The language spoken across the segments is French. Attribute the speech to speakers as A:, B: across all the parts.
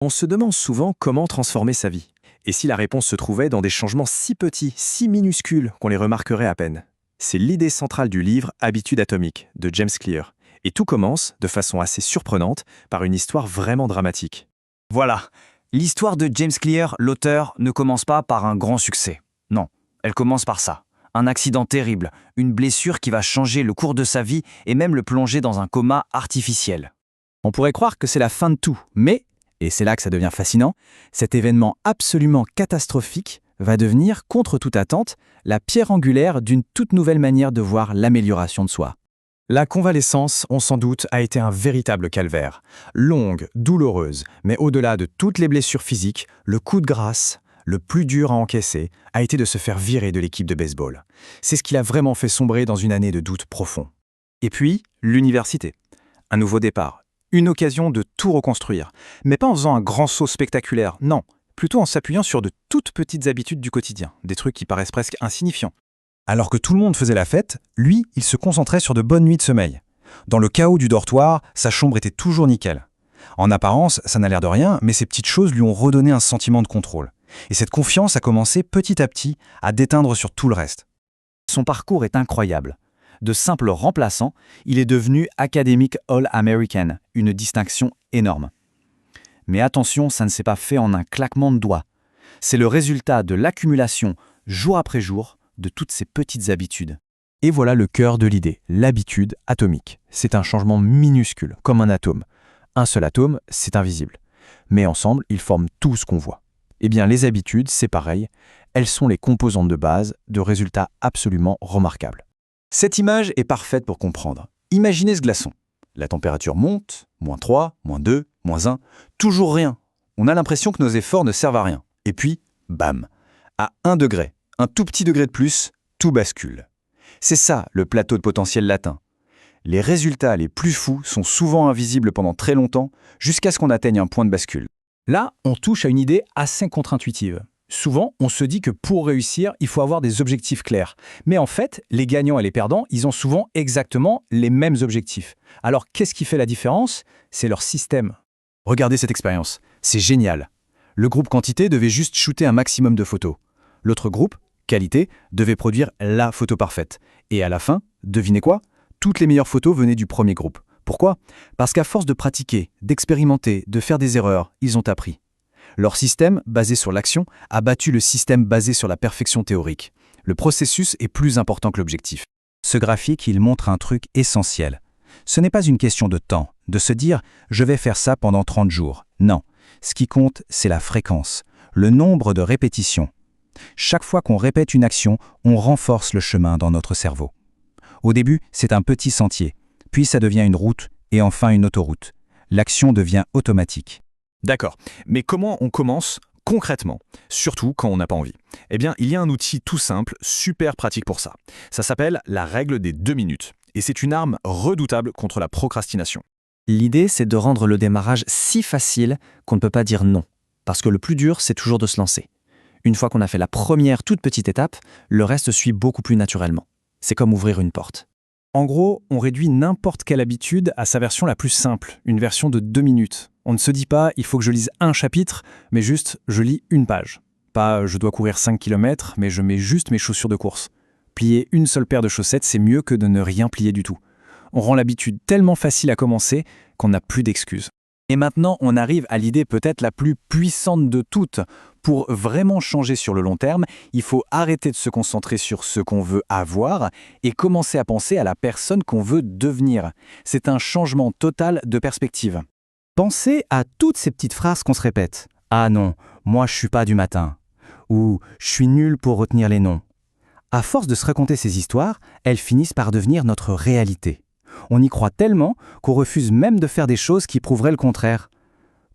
A: On se demande souvent comment transformer sa vie. Et si la réponse se trouvait dans des changements si petits, si minuscules qu'on les remarquerait à peine. C'est l'idée centrale du livre Habitudes atomiques de James Clear. Et tout commence, de façon assez surprenante, par une histoire vraiment dramatique.
B: Voilà. L'histoire de James Clear, l'auteur, ne commence pas par un grand succès. Non, elle commence par ça. Un accident terrible, une blessure qui va changer le cours de sa vie et même le plonger dans un coma artificiel.
C: On pourrait croire que c'est la fin de tout, mais, et c'est là que ça devient fascinant, cet événement absolument catastrophique va devenir, contre toute attente, la pierre angulaire d'une toute nouvelle manière de voir l'amélioration de soi.
A: La convalescence, on s'en doute, a été un véritable calvaire. Longue, douloureuse, mais au-delà de toutes les blessures physiques, le coup de grâce, le plus dur à encaisser, a été de se faire virer de l'équipe de baseball. C'est ce qui l'a vraiment fait sombrer dans une année de doute profond. Et puis, l'université. Un nouveau départ. Une occasion de tout reconstruire. Mais pas en faisant un grand saut spectaculaire, non. Plutôt en s'appuyant sur de toutes petites habitudes du quotidien. Des trucs qui paraissent presque insignifiants.
D: Alors que tout le monde faisait la fête, lui, il se concentrait sur de bonnes nuits de sommeil. Dans le chaos du dortoir, sa chambre était toujours nickel. En apparence, ça n'a l'air de rien, mais ces petites choses lui ont redonné un sentiment de contrôle. Et cette confiance a commencé petit à petit à déteindre sur tout le reste.
C: Son parcours est incroyable. De simple remplaçant, il est devenu Academic All-American, une distinction énorme. Mais attention, ça ne s'est pas fait en un claquement de doigts. C'est le résultat de l'accumulation, jour après jour, de toutes ces petites habitudes.
A: Et voilà le cœur de l'idée, l'habitude atomique. C'est un changement minuscule, comme un atome. Un seul atome, c'est invisible. Mais ensemble, ils forment tout ce qu'on voit. Eh bien, les habitudes, c'est pareil. Elles sont les composantes de base de résultats absolument remarquables.
C: Cette image est parfaite pour comprendre. Imaginez ce glaçon. La température monte, -3, -2, -1, toujours rien. On a l'impression que nos efforts ne servent à rien. Et puis, bam, à 1 degré, un tout petit degré de plus, tout bascule. C'est ça, le plateau de potentiel latin. Les résultats les plus fous sont souvent invisibles pendant très longtemps, jusqu'à ce qu'on atteigne un point de bascule.
E: Là, on touche à une idée assez contre-intuitive. Souvent, on se dit que pour réussir, il faut avoir des objectifs clairs. Mais en fait, les gagnants et les perdants, ils ont souvent exactement les mêmes objectifs. Alors, qu'est-ce qui fait la différence? C'est leur système.
C: Regardez cette expérience, c'est génial. Le groupe quantité devait juste shooter un maximum de photos. L'autre groupe, qualité, devait produire la photo parfaite. Et à la fin, devinez quoi? Toutes les meilleures photos venaient du premier groupe. Pourquoi? Parce qu'à force de pratiquer, d'expérimenter, de faire des erreurs, ils ont appris. Leur système, basé sur l'action, a battu le système basé sur la perfection théorique. Le processus est plus important que l'objectif.
D: Ce graphique, il montre un truc essentiel. Ce n'est pas une question de temps, de se dire « je vais faire ça pendant 30 jours ». Non, ce qui compte, c'est la fréquence, le nombre de répétitions. Chaque fois qu'on répète une action, on renforce le chemin dans notre cerveau. Au début, c'est un petit sentier, puis ça devient une route et enfin une autoroute. L'action devient automatique.
A: D'accord, mais comment on commence concrètement, surtout quand on n'a pas envie? Eh bien, il y a un outil tout simple, super pratique pour ça. Ça s'appelle la règle des 2 minutes. Et c'est une arme redoutable contre la procrastination.
C: L'idée, c'est de rendre le démarrage si facile qu'on ne peut pas dire non. Parce que le plus dur, c'est toujours de se lancer. Une fois qu'on a fait la première toute petite étape, le reste suit beaucoup plus naturellement. C'est comme ouvrir une porte.
E: En gros, on réduit n'importe quelle habitude à sa version la plus simple, une version de 2 minutes. On ne se dit pas « il faut que je lise un chapitre », mais juste « je lis une page ». Pas « je dois courir 5 km », mais je mets juste mes chaussures de course. Plier une seule paire de chaussettes, c'est mieux que de ne rien plier du tout. On rend l'habitude tellement facile à commencer qu'on n'a plus d'excuses.
C: Et maintenant, on arrive à l'idée peut-être la plus puissante de toutes. Pour vraiment changer sur le long terme, il faut arrêter de se concentrer sur ce qu'on veut avoir et commencer à penser à la personne qu'on veut devenir. C'est un changement total de perspective. Pensez à toutes ces petites phrases qu'on se répète. « Ah non, moi je suis pas du matin » ou « je suis nul pour retenir les noms ». À force de se raconter ces histoires, elles finissent par devenir notre réalité. On y croit tellement qu'on refuse même de faire des choses qui prouveraient le contraire.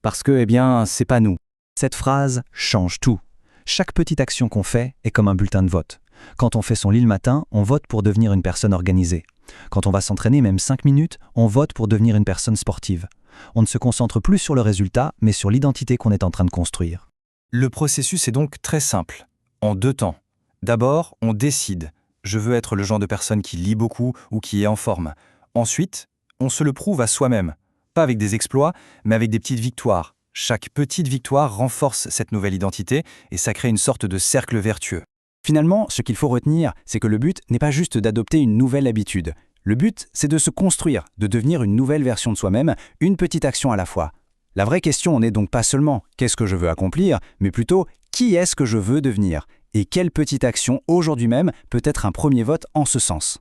C: Parce que, c'est pas nous. Cette phrase change tout. Chaque petite action qu'on fait est comme un bulletin de vote. Quand on fait son lit le matin, on vote pour devenir une personne organisée. Quand on va s'entraîner même 5 minutes, on vote pour devenir une personne sportive. On ne se concentre plus sur le résultat, mais sur l'identité qu'on est en train de construire.
B: Le processus est donc très simple, en 2 temps. D'abord, on décide. Je veux être le genre de personne qui lit beaucoup ou qui est en forme. Ensuite, on se le prouve à soi-même. Pas avec des exploits, mais avec des petites victoires. Chaque petite victoire renforce cette nouvelle identité et ça crée une sorte de cercle vertueux.
D: Finalement, ce qu'il faut retenir, c'est que le but n'est pas juste d'adopter une nouvelle habitude. Le but, c'est de se construire, de devenir une nouvelle version de soi-même, une petite action à la fois. La vraie question n'est donc pas seulement « qu'est-ce que je veux accomplir ?», mais plutôt « qui est-ce que je veux devenir ?» Et quelle petite action, aujourd'hui même, peut être un premier vote en ce sens ?